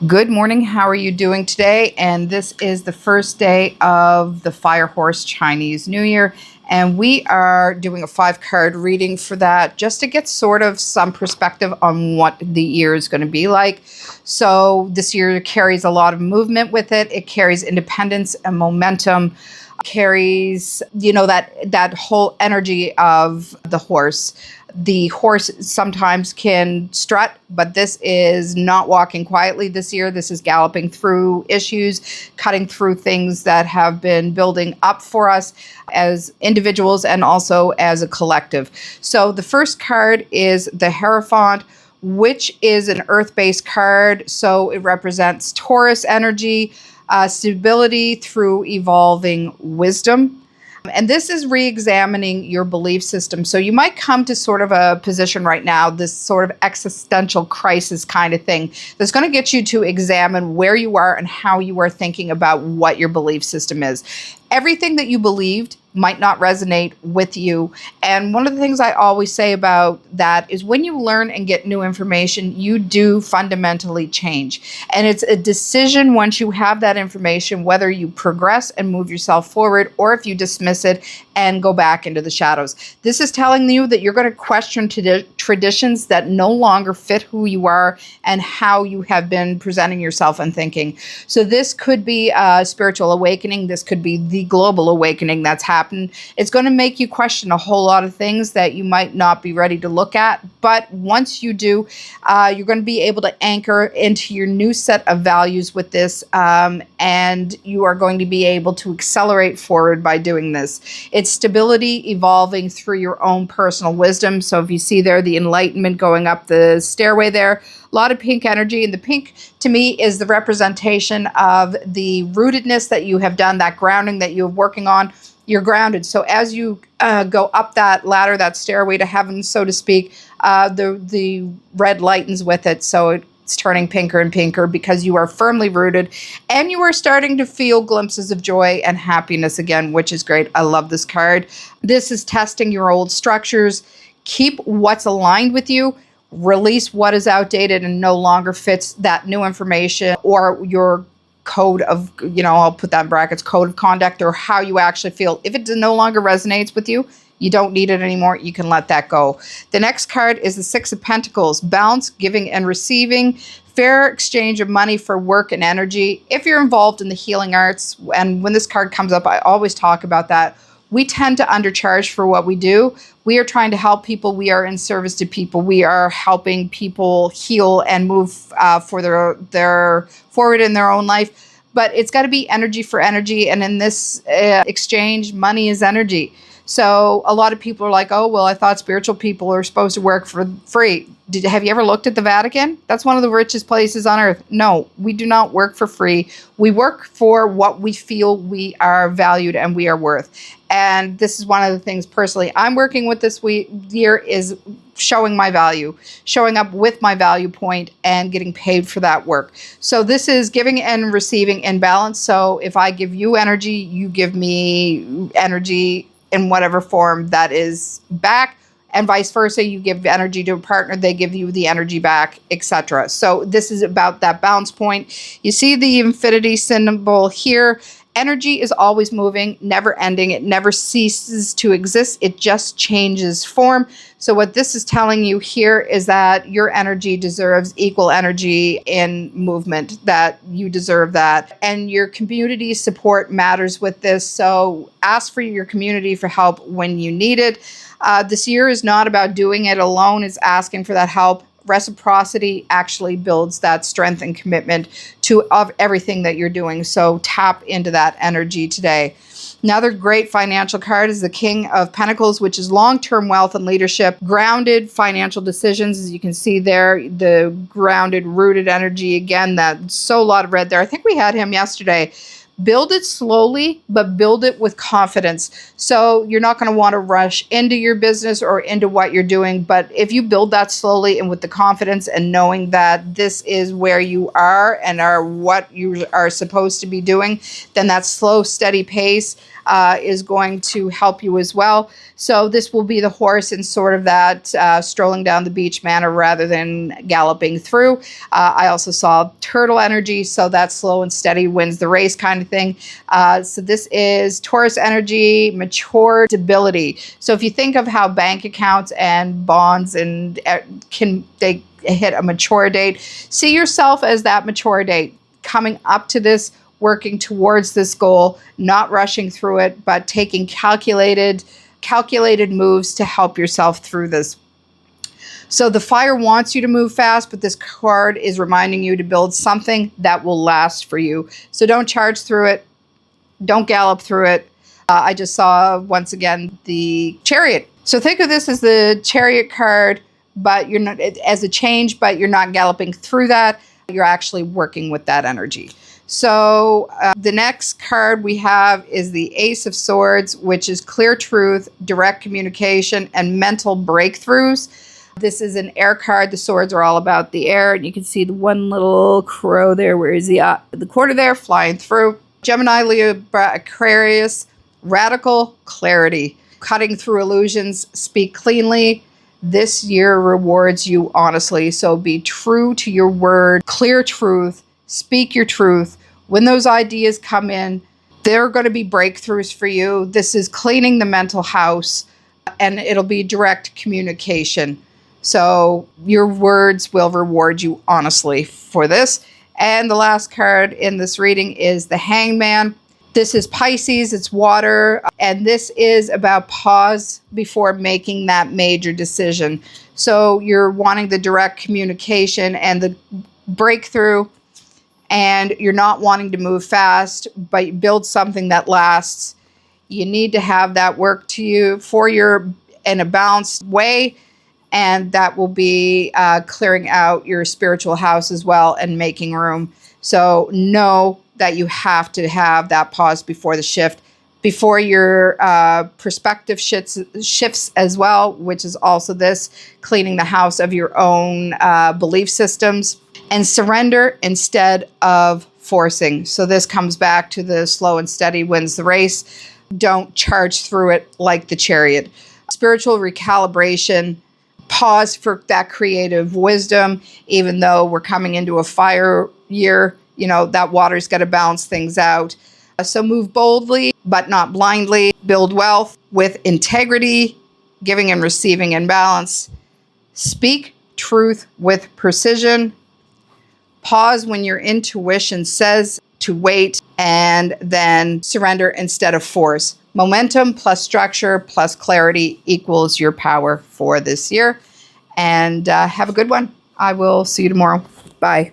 Good morning. How are you doing today? And this is the first day of the Fire Horse Chinese New Year. And we are doing a 5-card reading for that just to get sort of some perspective on what the year is going to be like. So this year carries a lot of movement with it. It carries independence and momentum, carries, that whole energy of the horse. The horse sometimes can strut, but this is not walking quietly this year. This is galloping through issues, cutting through things that have been building up for us as individuals and also as a collective. So the first card is the Hierophant, which is an earth-based card. So it represents Taurus energy, stability through evolving wisdom. And this is re-examining your belief system. So you might come to sort of a position right now, this sort of existential crisis kind of thing, that's going to get you to examine where you are and how you are thinking about what your belief system is. Everything that you believed might not resonate with you. And one of the things I always say about that is when you learn and get new information, you do fundamentally change. And it's a decision once you have that information, whether you progress and move yourself forward or if you dismiss it and go back into the shadows. This is telling you that you're going to question traditions that no longer fit who you are and how you have been presenting yourself and thinking. So this could be a spiritual awakening. This could be the global awakening that's happened. It's going to make you question a whole lot of things that you might not be ready to look at. But once you do, you're going to be able to anchor into your new set of values with this, and you are going to be able to accelerate forward by doing this. It's stability evolving through your own personal wisdom. So if you see there the enlightenment going up the stairway there, a lot of pink energy. And the pink to me is the representation of the rootedness that you have done, that grounding that you're working on. You're grounded. So as you go up that ladder, that stairway to heaven, so to speak, the red lightens with it. So it's turning pinker and pinker because you are firmly rooted and you are starting to feel glimpses of joy and happiness again, which is great. I love this card. This is testing your old structures. Keep what's aligned with you. Release what is outdated and no longer fits that new information or your code of, I'll put that in brackets, code of conduct or how you actually feel. If it no longer resonates with you, you don't need it anymore. You can let that go. The next card is the 6 of Pentacles, balance, giving and receiving, fair exchange of money for work and energy. If you're involved in the healing arts, and when this card comes up, I always talk about that. We tend to undercharge for what we do. We are trying to help people. We are in service to people. We are helping people heal and move for their forward in their own life. But it's got to be energy for energy. And in this exchange, money is energy. So a lot of people are like, oh, well, I thought spiritual people are supposed to work for free. Have you ever looked at the Vatican? That's one of the richest places on earth. No, we do not work for free. We work for what we feel we are valued and we are worth. And this is one of the things personally I'm working with this year is showing my value, showing up with my value point and getting paid for that work. So this is giving and receiving in balance. So if I give you energy, you give me energy in whatever form that is back, and vice versa. You give energy to a partner, they give you the energy back, etc. So this is about that balance point. You see the infinity symbol here. Energy is always moving, never ending. It never ceases to exist. It just changes form. So what this is telling you here is that your energy deserves equal energy in movement, that you deserve that. And your community support matters with this. So ask for your community for help when you need it. This year is not about doing it alone. It's asking for that help. Reciprocity actually builds that strength and commitment of everything that you're doing. So tap into that energy today. Another great financial card is the King of Pentacles, which is long-term wealth and leadership, grounded financial decisions. As you can see there, the grounded, rooted energy. Again, that's so a lot of red there. I think we had him yesterday. Build it slowly, but build it with confidence. So you're not going to want to rush into your business or into what you're doing. But if you build that slowly and with the confidence and knowing that this is where you are and are what you are supposed to be doing, then that slow, steady pace is going to help you as well. So this will be the horse in sort of that strolling down the beach manner rather than galloping through. I also saw turtle energy, so that slow and steady wins the race kind of thing. So this is Taurus energy, mature stability. So if you think of how bank accounts and bonds and they hit a mature date, see yourself as that mature date coming up to this, working towards this goal, not rushing through it, but taking calculated moves to help yourself through this. So the fire wants you to move fast, but this card is reminding you to build something that will last for you. So don't charge through it. Don't gallop through it. I just saw, once again, the Chariot. So think of this as the Chariot card, but you're not as a change, but you're not galloping through that. You're actually working with that energy. So the next card we have is the Ace of Swords, which is clear truth, direct communication, and mental breakthroughs. This is an air card. The swords are all about the air, and you can see the one little crow there. Where is the corner there? Flying through. Gemini, Libra, Aquarius, radical clarity, cutting through illusions, speak cleanly. This year rewards you honestly. So be true to your word, clear truth, speak your truth. When those ideas come in, there are going to be breakthroughs for you. This is cleaning the mental house, and it'll be direct communication. So your words will reward you honestly for this. And the last card in this reading is the Hangman. This is Pisces, it's water, and this is about pause before making that major decision. So you're wanting the direct communication and the breakthrough, and you're not wanting to move fast, but build something that lasts. You need to have that work to you for your in a balanced way, and that will be clearing out your spiritual house as well and making room. So know that you have to have that pause before the shift, before your perspective shifts as well, which is also this, cleaning the house of your own belief systems, and surrender instead of forcing. So this comes back to the slow and steady wins the race. Don't charge through it like the Chariot. Spiritual recalibration, pause for that creative wisdom, even though we're coming into a fire year, that water's got to balance things out. So move boldly, but not blindly. Build wealth with integrity, giving and receiving in balance. Speak truth with precision. Pause when your intuition says to wait, and then surrender instead of force. Momentum plus structure plus clarity equals your power for this year. And have a good one. I will see you tomorrow. Bye.